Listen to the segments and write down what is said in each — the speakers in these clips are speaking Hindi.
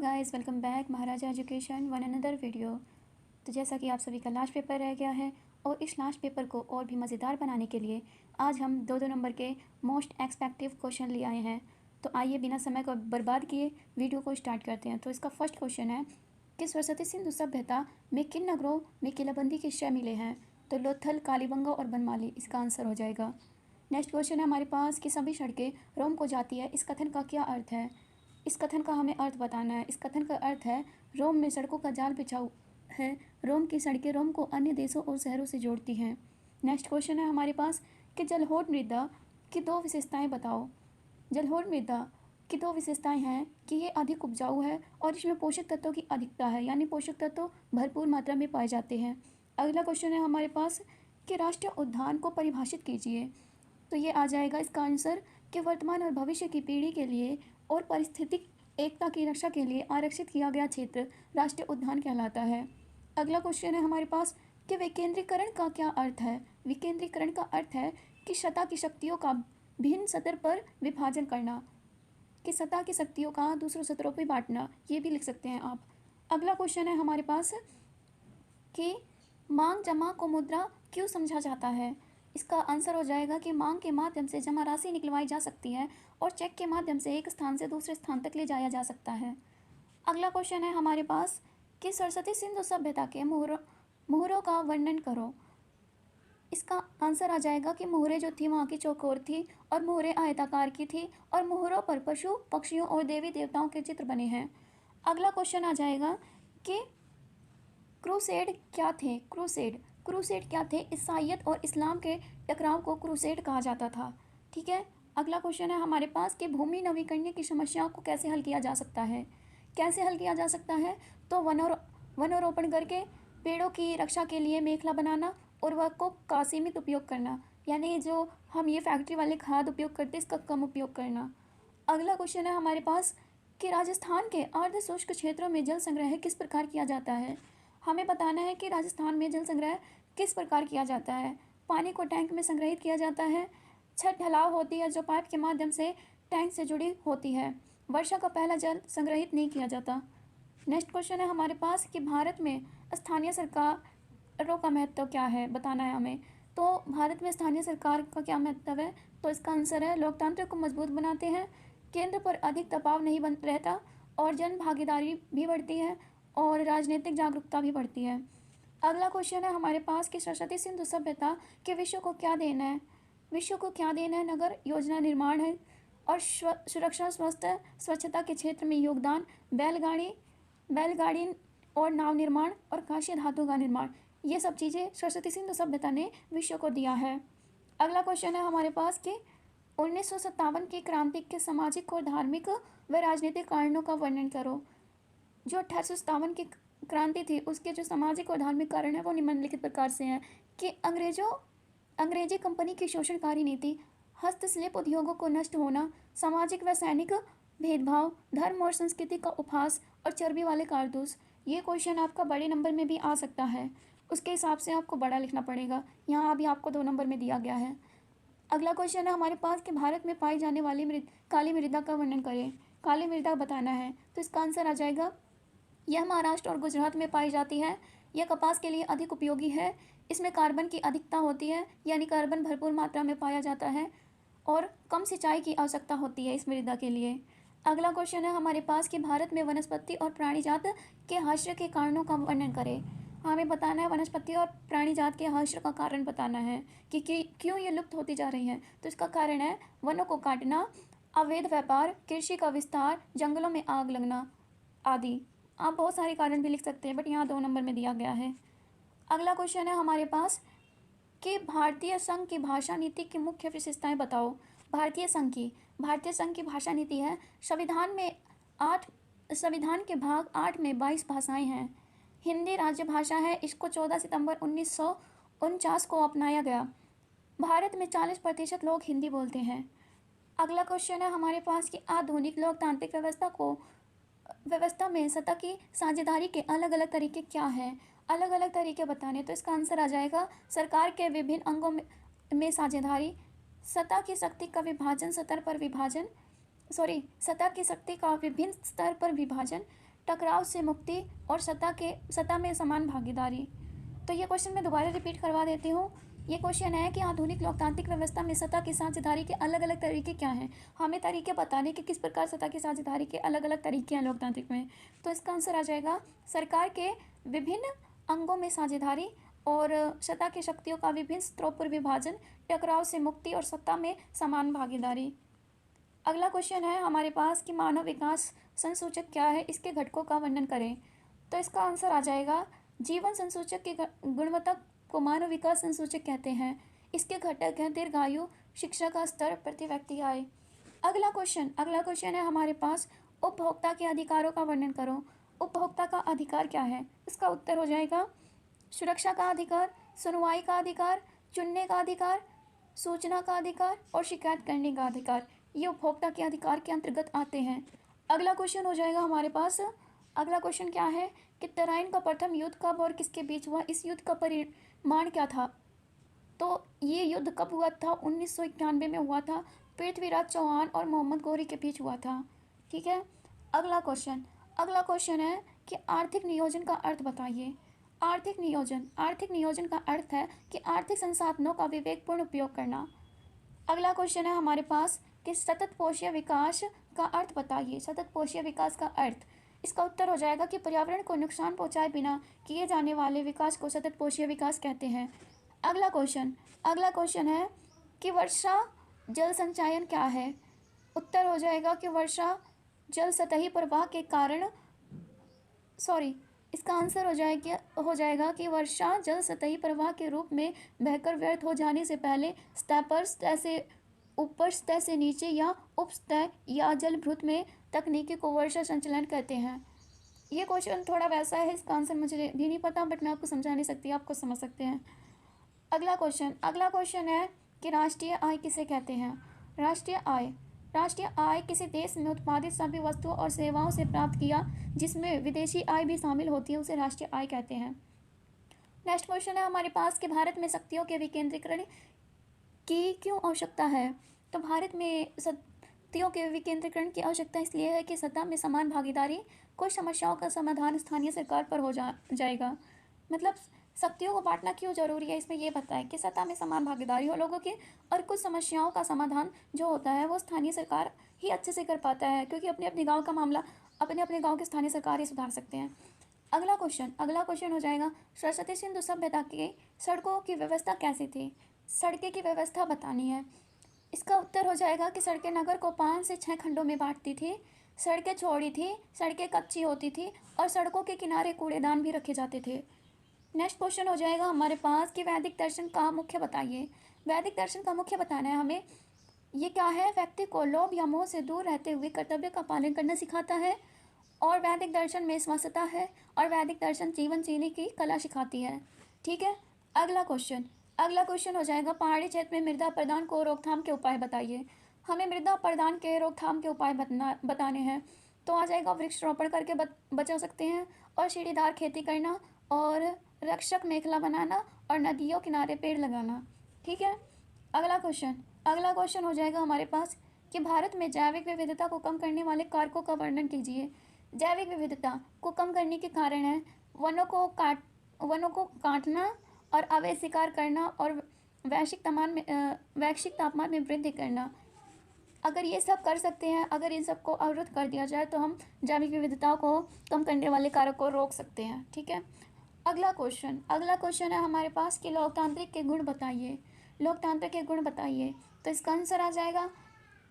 गाइस, वेलकम बैक महाराजा एजुकेशन वन अनदर वीडियो। तो जैसा कि आप सभी का लास्ट पेपर रह गया है और इस लास्ट पेपर को और भी मज़ेदार बनाने के लिए आज हम दो दो नंबर के मोस्ट एक्सपेक्टिव क्वेश्चन ले आए हैं। तो आइए बिना समय को बर्बाद किए वीडियो को स्टार्ट करते हैं। तो इसका फर्स्ट क्वेश्चन है कि सरस्वती सिंधु सभ्यता में किन नगरों में किलाबंदी के शय मिले हैं? तो लोथल, कालीबंगा और बनमाली इसका आंसर हो जाएगा। नेक्स्ट क्वेश्चन है हमारे पास कि सभी सड़कें रोम को जाती है, इस कथन का क्या अर्थ है? इस कथन का हमें अर्थ बताना है। इस कथन का अर्थ है रोम में सड़कों का जाल बिछा है, रोम की सड़कें रोम को अन्य देशों और शहरों से जोड़ती हैं। नेक्स्ट क्वेश्चन है हमारे पास कि जलोढ़ मृदा की दो विशेषताएं बताओ। जलोढ़ मृदा की दो विशेषताएं हैं कि ये अधिक उपजाऊ है और इसमें पोषक तत्वों की अधिकता है, यानी पोषक तत्व भरपूर मात्रा में पाए जाते हैं। अगला क्वेश्चन है हमारे पास कि राष्ट्रीय उद्यान को परिभाषित कीजिए। तो ये आ जाएगा इसका आंसर कि वर्तमान और भविष्य की पीढ़ी के लिए और पारिस्थितिक एकता की रक्षा के लिए आरक्षित किया गया क्षेत्र राष्ट्रीय उद्यान कहलाता है। अगला क्वेश्चन है हमारे पास कि विकेंद्रीकरण का क्या अर्थ है? विकेंद्रीकरण का अर्थ है कि सतह की शक्तियों का भिन्न सतह पर विभाजन करना, कि सतह की शक्तियों का दूसरों सतहों पर बांटना, ये भी लिख सकते हैं आप। अगला क्वेश्चन है हमारे पास कि मांग जमा को मुद्रा क्यों समझा जाता है? इसका आंसर हो जाएगा कि मांग के माध्यम से जमा राशि निकलवाई जा सकती है और चेक के माध्यम से एक स्थान से दूसरे स्थान तक ले जाया जा सकता है। अगला क्वेश्चन है हमारे पास कि सरस्वती सिंधु सभ्यता के मुहरों का वर्णन करो। इसका आंसर आ जाएगा कि मुहरें जो थी वहाँ की चौकोर थी और मुहरें आयताकार की थी और मुहरों पर पशु पक्षियों और देवी देवताओं के चित्र बने हैं। अगला क्वेश्चन आ जाएगा कि क्रूसेड क्या थे? क्रूसेड क्या थे? ईसाइयत और इस्लाम के टकराव को क्रूसेड कहा जाता था। ठीक है। अगला क्वेश्चन है हमारे पास कि भूमि नवीकरण की समस्या को कैसे हल किया जा सकता है? कैसे हल किया जा सकता है? तो वनोरोपण करके, पेड़ों की रक्षा के लिए मेखला बनाना, उर्वरक को का सीमित उपयोग करना, यानी जो हम ये फैक्ट्री वाले खाद उपयोग करते हैं इसका कम उपयोग करना। अगला क्वेश्चन है हमारे पास कि राजस्थान के अर्ध शुष्क क्षेत्रों में जल संग्रह किस प्रकार किया जाता है? हमें बताना है कि राजस्थान में जल संग्रह किस प्रकार किया जाता है। पानी को टैंक में संग्रहित किया जाता है, छत ढलाव होती है जो पाइप के माध्यम से टैंक से जुड़ी होती है, वर्षा का पहला जल संग्रहित नहीं किया जाता। नेक्स्ट क्वेश्चन है हमारे पास कि भारत में स्थानीय सरकारों का महत्व क्या है, बताना है हमें। तो भारत में स्थानीय सरकार का क्या महत्व है? तो इसका आंसर है लोकतंत्र को मजबूत बनाते हैं, केंद्र पर अधिक दबाव नहीं बन रहता और जन भागीदारी भी बढ़ती है और राजनीतिक जागरूकता भी बढ़ती है। अगला क्वेश्चन है हमारे पास कि सरस्वती सिंधु सभ्यता के विश्व को क्या देना है? विश्व को क्या देना है? नगर योजना निर्माण है और सुरक्षा, स्वच्छता के क्षेत्र में योगदान, बैलगाड़ी और नाव निर्माण और कांस्य धातु का निर्माण, ये सब चीज़ें सरस्वती सिंधु सभ्यता ने विश्व को दिया है। अगला क्वेश्चन है हमारे पास कि 1957 की क्रांति के सामाजिक और धार्मिक व राजनीतिक कारणों का वर्णन करो। जो 1857 की क्रांति थी उसके जो सामाजिक और धार्मिक कारण है वो निम्नलिखित प्रकार से हैं कि अंग्रेजी कंपनी की शोषणकारी नीति, हस्तशिल्प उद्योगों को नष्ट होना, सामाजिक व सैनिक भेदभाव, धर्म और संस्कृति का उपहास और चर्बी वाले कारतूस। ये क्वेश्चन आपका बड़े नंबर में भी आ सकता है, उसके हिसाब से आपको बड़ा लिखना पड़ेगा। यहाँ अभी आपको 2 नंबर में दिया गया है। अगला क्वेश्चन है हमारे पास कि भारत में पाई जाने वाली काली मृदा का वर्णन करें। काली मृदा बताना है, तो इसका आंसर आ जाएगा यह महाराष्ट्र और गुजरात में पाई जाती है। यह कपास के लिए अधिक उपयोगी है, इसमें कार्बन की अधिकता होती है, यानी कार्बन भरपूर मात्रा में पाया जाता है और कम सिंचाई की आवश्यकता होती है इस मृदा के लिए। अगला क्वेश्चन है हमारे पास कि भारत में वनस्पति और प्राणी जात के हाश्य के कारणों का वर्णन करें। हमें बताना है वनस्पति और प्राणी जात के हाश्य का कारण बताना है कि क्यों ये लुप्त होती जा रही हैं। तो इसका कारण है वनों को काटना, अवैध व्यापार, कृषि का विस्तार, जंगलों में आग लगना आदि। आप बहुत सारे कारण भी लिख सकते हैं बट यहाँ 2 नंबर में दिया गया है। अगला क्वेश्चन है हमारे पास कि भारतीय संघ की भाषा नीति की मुख्य विशेषताएं बताओ। भारतीय संघ की भाषा नीति है संविधान के भाग 8 में 22 भाषाएं हैं। हिंदी राज्य भाषा है, इसको 14 सितंबर 1949 को अपनाया गया। भारत में 40% लोग हिंदी बोलते हैं। अगला क्वेश्चन है हमारे पास कि आधुनिक लोकतांत्रिक व्यवस्था में सत्ता की साझेदारी के अलग अलग तरीके क्या हैं? अलग अलग तरीके बताने, तो इसका आंसर आ जाएगा सरकार के विभिन्न अंगों में साझेदारी, सत्ता की शक्ति का विभाजन, सतह की शक्ति का विभिन्न स्तर पर विभाजन, टकराव से मुक्ति और सत्ता में समान भागीदारी। तो ये क्वेश्चन मैं दोबारा रिपीट करवा देती हूँ। ये क्वेश्चन है कि आधुनिक लोकतांत्रिक व्यवस्था में सत्ता की साझेदारी के अलग अलग तरीके क्या हैं। हमें तरीके बताने कि किस प्रकार सत्ता की साझेदारी के अलग अलग तरीके हैं लोकतांत्रिक में। तो इसका आंसर आ जाएगा सरकार के विभिन्न अंगों में साझेदारी और सत्ता की शक्तियों का विभिन्न स्तरों पर विभाजन, टकराव से मुक्ति और सत्ता में समान भागीदारी। अगला क्वेश्चन है हमारे पास कि मानव विकास संसूचक क्या है, इसके घटकों का वर्णन करें। तो इसका आंसर आ जाएगा जीवन संसूचक की गुणवत्ता को मानव विकास संसूचक कहते हैं। इसके घटक हैं दीर्घायु, शिक्षा का स्तर, प्रति व्यक्ति आय। अगला क्वेश्चन है हमारे पास उपभोक्ता के अधिकारों का वर्णन करो। उपभोक्ता का अधिकार क्या है? इसका उत्तर हो जाएगा सुरक्षा का अधिकार, सुनवाई का अधिकार, चुनने का अधिकार, सूचना का अधिकार और शिकायत करने का अधिकार। ये उपभोक्ता के अधिकार के अंतर्गत आते हैं। अगला क्वेश्चन हो जाएगा हमारे पास, अगला क्वेश्चन क्या है कि तराइन का प्रथम युद्ध कब और किसके बीच हुआ? इस युद्ध का परिमाण क्या था? तो ये युद्ध कब हुआ था? 1991 में हुआ था। पृथ्वीराज चौहान और मोहम्मद गौरी के बीच हुआ था। ठीक है। अगला क्वेश्चन है कि आर्थिक नियोजन का अर्थ बताइए। आर्थिक नियोजन का अर्थ है कि आर्थिक संसाधनों का विवेकपूर्ण उपयोग करना। अगला क्वेश्चन है हमारे पास कि सतत पोषीय विकास का अर्थ बताइए। सतत पोषीय विकास का अर्थ, इसका उत्तर हो जाएगा कि पर्यावरण को नुकसान पहुंचाए बिना किए जाने वाले विकास को सतत पोषीय विकास कहते हैं। अगला क्वेश्चन है कि वर्षा जल संचयन क्या है? उत्तर हो जाएगा कि वर्षा जल सतही प्रवाह के कारण इसका आंसर हो जाएगा कि वर्षा जल सतही प्रवाह के रूप में बहकर व्यर्थ हो जाने से पहले सतह पर, सतह से ऊपर, सतह से नीचे या उपसतह या जलभृत में तकनीकी को वर्षा संचलन कहते हैं। ये क्वेश्चन थोड़ा वैसा है, इसका आंसर मुझे भी नहीं पता, बट मैं आपको समझा नहीं सकती, आपको समझ सकते हैं। अगला क्वेश्चन है कि राष्ट्रीय आय किसे कहते हैं? राष्ट्रीय आय किसी देश में उत्पादित सभी वस्तुओं और सेवाओं से प्राप्त किया जिसमें विदेशी आय भी शामिल होती है, उसे राष्ट्रीय आय कहते हैं। नेक्स्ट क्वेश्चन है हमारे पास कि भारत में शक्तियों के विकेंद्रीकरण की क्यों आवश्यकता है? तो भारत में शक्तियों के विकेंद्रीकरण की आवश्यकता इसलिए है कि सत्ता में समान भागीदारी, कुछ समस्याओं का समाधान स्थानीय सरकार पर हो जाएगा। मतलब शक्तियों को बांटना क्यों जरूरी है, इसमें यह बताएं कि सत्ता में समान भागीदारी हो लोगों की और कुछ समस्याओं का समाधान जो होता है वो स्थानीय सरकार ही अच्छे से कर पाता है, क्योंकि अपने अपने गांव का मामला अपने गांव की स्थानीय सरकार ही सुधार सकते हैं। अगला क्वेश्चन हो जाएगा सरस्वती सिंधु सभ्यता की सड़कों की व्यवस्था कैसी थी? सड़कें की व्यवस्था बतानी है। इसका उत्तर हो जाएगा कि सड़कें नगर को 5 से 6 खंडों में बांटती थी। सड़कें चौड़ी थी, सड़कें कच्ची होती थी और सड़कों के किनारे कूड़ेदान भी रखे जाते थे। नेक्स्ट क्वेश्चन हो जाएगा हमारे पास कि वैदिक दर्शन का मुख्य बताइए। वैदिक दर्शन का मुख्य बताना है हमें। ये क्या है? व्यक्ति को लोभ या मोह से दूर रहते हुए कर्तव्य का पालन करना सिखाता है और वैदिक दर्शन में स्वस्थता है और वैदिक दर्शन जीवन जीने की कला सिखाती है। ठीक है। अगला क्वेश्चन हो जाएगा पहाड़ी क्षेत्र में मृदा प्रदान को रोकथाम के उपाय बताइए। हमें मृदा प्रदान के रोकथाम के उपाय बताने हैं। तो आ जाएगा वृक्षारोपण करके बचा सकते हैं और सीढ़ीदार खेती करना और रक्षक मेखला बनाना और नदियों किनारे पेड़ लगाना। ठीक है। अगला क्वेश्चन हो जाएगा हमारे पास कि भारत में जैविक विविधता को कम करने वाले कारकों का वर्णन कीजिए। जैविक विविधता को कम करने के कारण है वनों को काटना और अवैध शिकार करना और वैश्विक तापमान में वृद्धि करना। अगर ये सब कर सकते हैं, अगर इन सबको अवरुद्ध कर दिया जाए तो हम जैविक विविधता को कम करने वाले कारक को रोक सकते हैं। ठीक है। अगला क्वेश्चन है हमारे पास कि लोकतांत्रिक के गुण बताइए। तो इसका आंसर आ जाएगा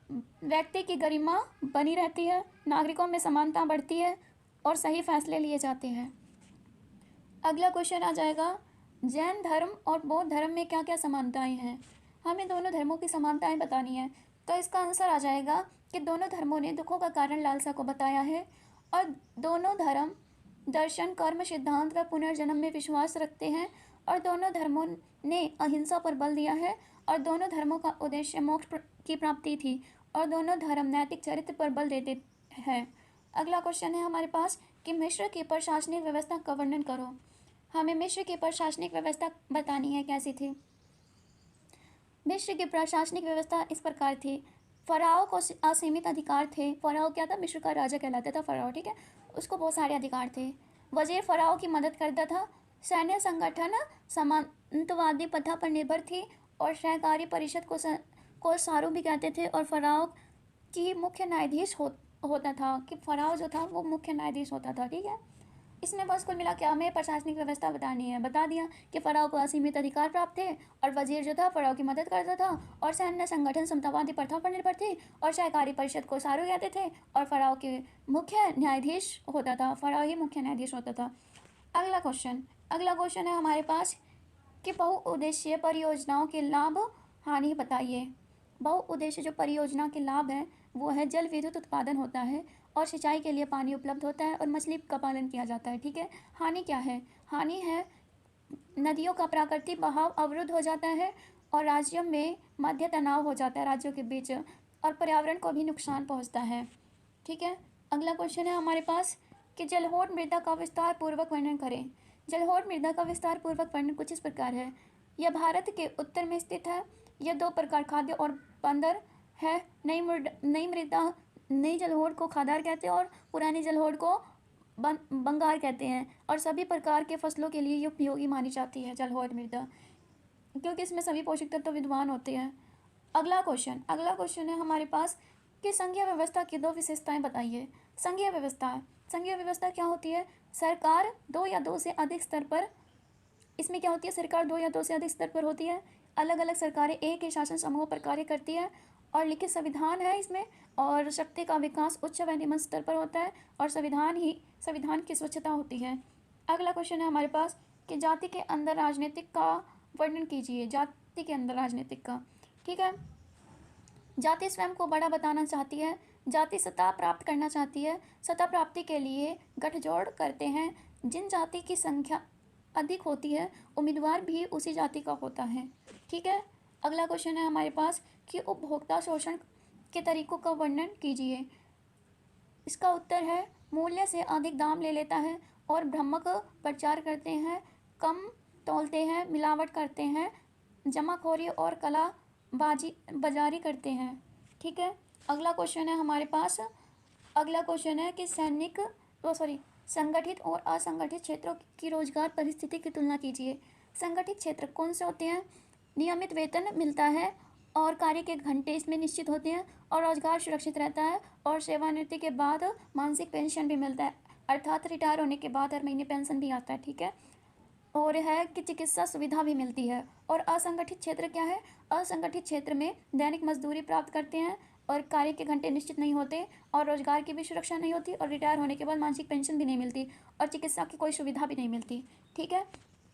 व्यक्ति की गरिमा बनी रहती है, नागरिकों में समानता बढ़ती है और सही फैसले लिए जाते हैं। अगला क्वेश्चन आ जाएगा जैन धर्म और बौद्ध धर्म में क्या क्या समानताएं हैं। हमें दोनों धर्मों की समानताएं बतानी है। तो इसका आंसर आ जाएगा कि दोनों धर्मों ने दुखों का कारण लालसा को बताया है और दोनों धर्म दर्शन, कर्म, सिद्धांत व पुनर्जन्म में विश्वास रखते हैं और दोनों धर्मों ने अहिंसा पर बल दिया है और दोनों धर्मों का उद्देश्य मोक्ष की प्राप्ति थी और दोनों धर्म नैतिक चरित्र पर बल देते हैं। अगला क्वेश्चन है हमारे पास कि मिस्र की प्रशासनिक व्यवस्था का वर्णन करो। हमें मिस्र की प्रशासनिक व्यवस्था बतानी है कैसी थी। मिस्र की प्रशासनिक व्यवस्था इस प्रकार थी। फ़राओ को असीमित अधिकार थे। फ़राओ क्या था? मिस्र का राजा कहलाता था फ़राओ, ठीक है। उसको बहुत सारे अधिकार थे। वज़ीर फ़राओ की मदद करता था। सैन्य संगठन सामंतवादी प्रथा पर निर्भर थी और सहकारी परिषद को सारू भी कहते थे। और फ़राओ की मुख्य न्यायाधीश होता था, कि फ़राओ जो था वो मुख्य न्यायाधीश होता था, ठीक है। इसमें बस कुल मिला के हमें प्रशासनिक व्यवस्था बतानी है। बता दिया कि फ़राओ को असीमित अधिकार प्राप्त थे और वजीर जो था फ़राओ की मदद करता था और सैन्य संगठन समतावादी प्रथा पर निर्भर थी और सहकारी परिषद को सारू कहते थे और फ़राओ के मुख्य न्यायाधीश होता था। फ़राओ ही मुख्य न्यायाधीश होता था। अगला क्वेश्चन है हमारे पास कि बहुउद्देशीय परियोजनाओं के लाभ हानि बताइए। बहुउद्देशीय जो परियोजना के लाभ हैं वो है जल विद्युत उत्पादन होता है और सिंचाई के लिए पानी उपलब्ध होता है और मछली का पालन किया जाता है, ठीक है। हानि क्या है? हानि है नदियों का प्राकृतिक बहाव अवरुद्ध हो जाता है और राज्यों में मध्य तनाव हो जाता है राज्यों के बीच और पर्यावरण को भी नुकसान पहुंचता है, ठीक है। अगला क्वेश्चन है हमारे पास कि जलोढ़ मृदा का विस्तार पूर्वक वर्णन करें। जलोढ़ मृदा का विस्तार पूर्वक वर्णन कुछ इस प्रकार है। यह भारत के उत्तर में स्थित है। यह दो प्रकार खाद्य और बंदर है। नई मृदा नई जलोढ़ को खादार कहते हैं और पुरानी जलोढ़ को बंगार कहते हैं और सभी प्रकार के फसलों के लिए ये उपयोगी मानी जाती है जलोढ़ मृदा, क्योंकि इसमें सभी पोषक तत्व विद्यमान होते हैं। अगला क्वेश्चन है हमारे पास कि संघीय व्यवस्था की दो विशेषताएं बताइए। संघीय व्यवस्था क्या होती है? सरकार दो या दो से अधिक स्तर पर, इसमें क्या होती है? सरकार दो या दो से अधिक स्तर पर होती है। अलग अलग सरकारें एक ही शासन समूह पर कार्य करती है और लिखित संविधान है इसमें और शक्ति का विकास उच्च व निम्न स्तर पर होता है और संविधान की स्वच्छता होती है। अगला क्वेश्चन है हमारे पास कि जाति के अंदर राजनीतिक का वर्णन कीजिए। जाति के अंदर राजनीतिक का, ठीक है। जाति स्वयं को बड़ा बताना चाहती है। जाति सत्ता प्राप्त करना चाहती है। सत्ता प्राप्ति के लिए गठजोड़ करते हैं। जिन जाति की संख्या अधिक होती है उम्मीदवार भी उसी जाति का होता है, ठीक है। अगला क्वेश्चन है हमारे पास कि उपभोक्ता शोषण के तरीकों का वर्णन कीजिए। इसका उत्तर है मूल्य से अधिक दाम ले लेता है और भ्रामक प्रचार करते हैं, कम तौलते हैं, मिलावट करते हैं, जमाखोरी और कला बाजारी करते हैं, ठीक है। अगला क्वेश्चन है हमारे पास, अगला क्वेश्चन है कि संगठित और असंगठित क्षेत्रों की रोजगार परिस्थिति की तुलना कीजिए। संगठित क्षेत्र कौन से होते हैं? नियमित वेतन मिलता है और कार्य के घंटे इसमें निश्चित होते हैं और रोजगार सुरक्षित रहता है और सेवानिवृत्ति के बाद मासिक पेंशन भी मिलता है, अर्थात रिटायर होने के बाद हर महीने पेंशन भी आता है, ठीक है। और है कि चिकित्सा सुविधा भी मिलती है। और असंगठित क्षेत्र क्या है? असंगठित क्षेत्र में दैनिक मजदूरी प्राप्त करते हैं और कार्य के घंटे निश्चित नहीं होते और रोजगार की भी सुरक्षा नहीं होती और रिटायर होने के बाद मासिक पेंशन भी नहीं मिलती और चिकित्सा की कोई सुविधा भी नहीं मिलती, ठीक है।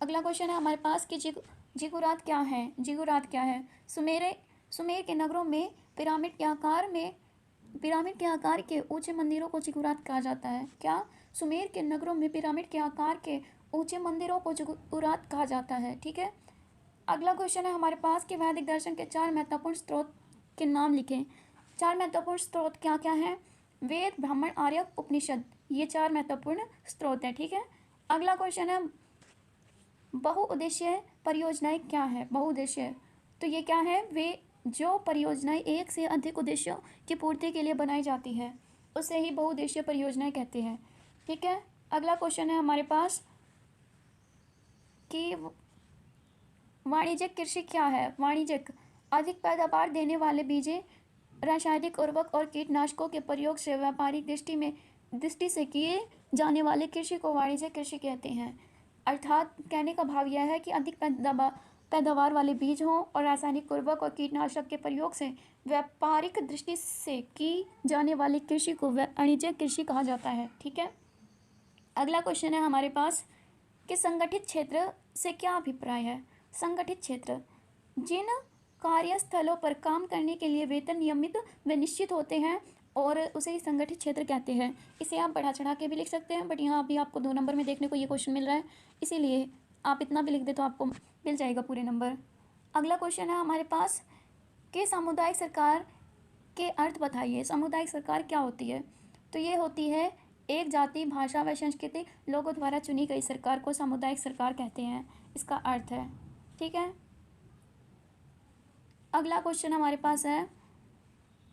अगला क्वेश्चन है हमारे पास कि जिगुरात क्या है? जिगुरात क्या है? सुमेर के नगरों में पिरामिड के आकार के ऊंचे मंदिरों को जिगुरात कहा जाता है। क्या? सुमेर के नगरों में पिरामिड के आकार के ऊंचे मंदिरों को जिगुरात कहा जाता है, ठीक है। अगला क्वेश्चन है हमारे पास कि वैदिक दर्शन के 4 महत्वपूर्ण स्रोत के नाम लिखें। 4 महत्वपूर्ण स्रोत क्या क्या हैं? वेद, ब्राह्मण, आर्य, उपनिषद, ये 4 महत्वपूर्ण स्रोत हैं, ठीक है। अगला क्वेश्चन है बहुउद्देशीय परियोजनाएं क्या है? बहुउद्देशीय तो ये क्या है? वे जो परियोजनाएं एक से अधिक उद्देश्यों की पूर्ति के लिए बनाई जाती है उसे ही बहुउद्देशीय परियोजनाएं कहते हैं, ठीक है। अगला क्वेश्चन है हमारे पास कि वाणिज्यिक कृषि क्या है? वाणिज्यिक अधिक पैदावार देने वाले बीजें, रासायनिक उर्वरक और कीटनाशकों के प्रयोग से व्यापारिक दृष्टि से किए जाने वाले कृषि को वाणिज्यिक कृषि कहते हैं। अर्थात कहने का भाव यह है कि अधिक पैदावार वाले बीज हों और रासायनिक उर्वरक और कीटनाशक के प्रयोग से व्यापारिक दृष्टि से की जाने वाली कृषि को वाणिज्यिक कृषि कहा जाता है, ठीक है। अगला क्वेश्चन है हमारे पास कि संगठित क्षेत्र से क्या अभिप्राय है? संगठित क्षेत्र जिन कार्यस्थलों पर काम करने के लिए वेतन नियमित व निश्चित होते हैं और उसे ही संगठित क्षेत्र कहते हैं। इसे आप बढ़ा चढ़ा के भी लिख सकते हैं, बट यहाँ अभी आपको 2 नंबर में देखने को ये क्वेश्चन मिल रहा है, इसीलिए आप इतना भी लिख दे तो आपको मिल जाएगा पूरे नंबर। अगला क्वेश्चन है हमारे पास कि सामुदायिक सरकार के अर्थ बताइए। सामुदायिक सरकार क्या होती है? तो ये होती है एक जाति, भाषा व संस्कृति लोगों द्वारा चुनी गई सरकार को सामुदायिक सरकार कहते हैं, इसका अर्थ है, ठीक है। अगला क्वेश्चन हमारे पास है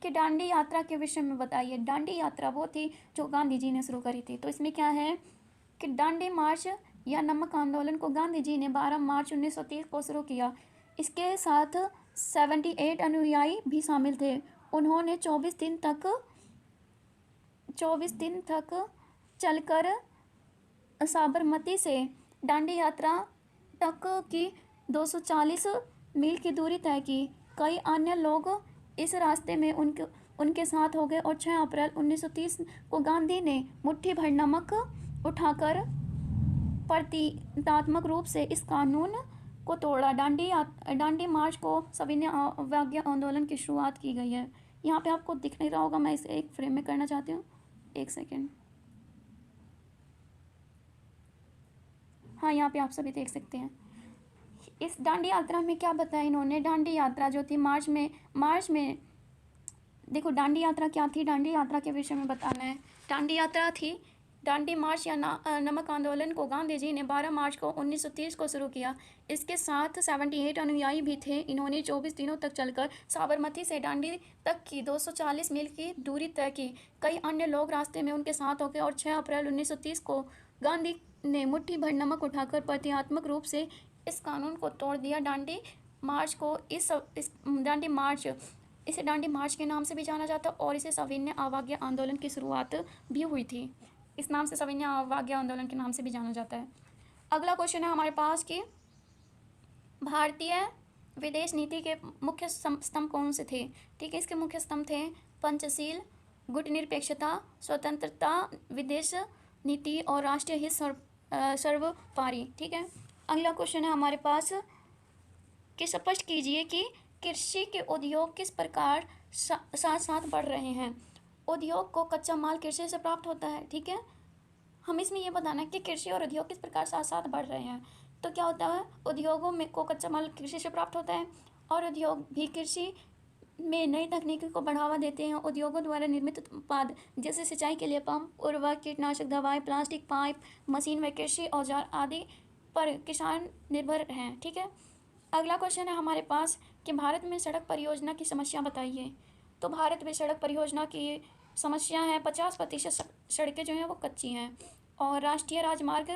कि दांडी यात्रा के विषय में बताइए। दांडी यात्रा वो थी जो गांधी जी ने शुरू करी थी। तो इसमें क्या है कि दांडी मार्च या नमक आंदोलन को गांधी जी ने 12 मार्च 1930 को शुरू किया। इसके साथ 78 अनुयायी भी शामिल थे। उन्होंने 24 दिन तक चलकर साबरमती से दांडी यात्रा तक की 240 मील की दूरी तय की। कई अन्य लोग इस रास्ते में उनके साथ हो गए और 6 अप्रैल 1930 को गांधी ने मुट्ठी भर नमक उठाकर प्रतीकात्मक रूप से इस कानून को तोड़ा। दांडी मार्च को सविनय अवज्ञा आंदोलन की शुरुआत की गई है। यहाँ पे आपको दिख नहीं रहा होगा, मैं इसे एक फ्रेम में करना चाहती हूँ, एक सेकेंड। हाँ, यहाँ पे आप सभी देख सकते हैं। इस दांडी यात्रा में क्या बताया इन्होंने, दांडी यात्रा जो थी मार्च में देखो दांडी यात्रा क्या थी, दांडी यात्रा के विषय में बताना है। दांडी यात्रा थी दांडी मार्च या नमक आंदोलन को गांधी जी ने 12 मार्च को 1930 को शुरू किया। इसके साथ 78 अनुयायी भी थे। इन्होंने 24 दिनों तक चलकर साबरमती से दांडी तक की 240 मील की दूरी तय की। कई अन्य लोग रास्ते में उनके साथ हो गए और 6 अप्रैल 1930 को गांधी ने मुट्ठी भर नमक उठाकर प्रतीकात्मक रूप से इस कानून को तोड़ दिया। दांडी मार्च को इसे दांडी मार्च के नाम से भी जाना जाता और इसे सविनय अवज्ञा आंदोलन की शुरुआत भी हुई थी। इस नाम से सविनय अवज्ञा आंदोलन के नाम से भी जाना जाता है। अगला क्वेश्चन है हमारे पास कि भारतीय विदेश नीति के मुख्य स्तंभ कौन से थे। ठीक है, इसके मुख्य स्तंभ थे पंचशील, गुटनिरपेक्षता, स्वतंत्रता, विदेश नीति और राष्ट्रीय हित सर्वोपरि। ठीक है, अगला क्वेश्चन है हमारे पास कि स्पष्ट कीजिए कि कृषि के उद्योग किस प्रकार साथ साथ बढ़ रहे हैं। उद्योग को कच्चा माल कृषि से प्राप्त होता है। ठीक है, हम इसमें ये बताना है कि कृषि और उद्योग किस प्रकार साथ साथ बढ़ रहे हैं। तो क्या होता है, उद्योगों में को कच्चा माल कृषि से प्राप्त होता है और उद्योग भी कृषि में नई तकनीकी को बढ़ावा देते हैं। उद्योगों द्वारा निर्मित उत्पाद जैसे सिंचाई के लिए पंप, उर्वरक, कीटनाशक दवाएं, प्लास्टिक पाइप, मशीन व कृषि औजार आदि पर किसान निर्भर हैं। ठीक है, अगला क्वेश्चन है हमारे पास कि भारत में सड़क परियोजना की समस्या बताइए। तो भारत में सड़क परियोजना की समस्या है 50% सड़कें जो हैं वो कच्ची हैं और राष्ट्रीय राजमार्ग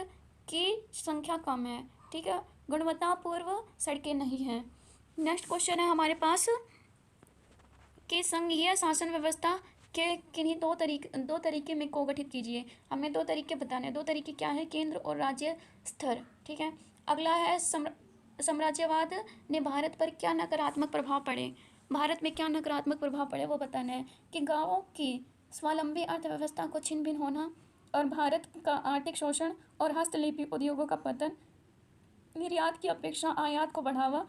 की संख्या कम है। ठीक है, गुणवत्तापूर्ण सड़कें नहीं हैं। नेक्स्ट क्वेश्चन है हमारे पास कि संघीय शासन व्यवस्था के किन्हीं दो तरीके में को गठित कीजिए। हमें 2 तरीके बताने हैं। 2 तरीके क्या है, केंद्र और राज्य स्तर। ठीक है, अगला है साम्राज्यवाद ने भारत पर क्या नकारात्मक प्रभाव पड़े। भारत में क्या नकारात्मक प्रभाव पड़े वो बताना है कि गांवों की स्वावलंबी अर्थव्यवस्था को छिन्न भिन्न होना और भारत का आर्थिक शोषण और हस्तलिपि उद्योगों का पतन, निर्यात की अपेक्षा आयात को बढ़ावा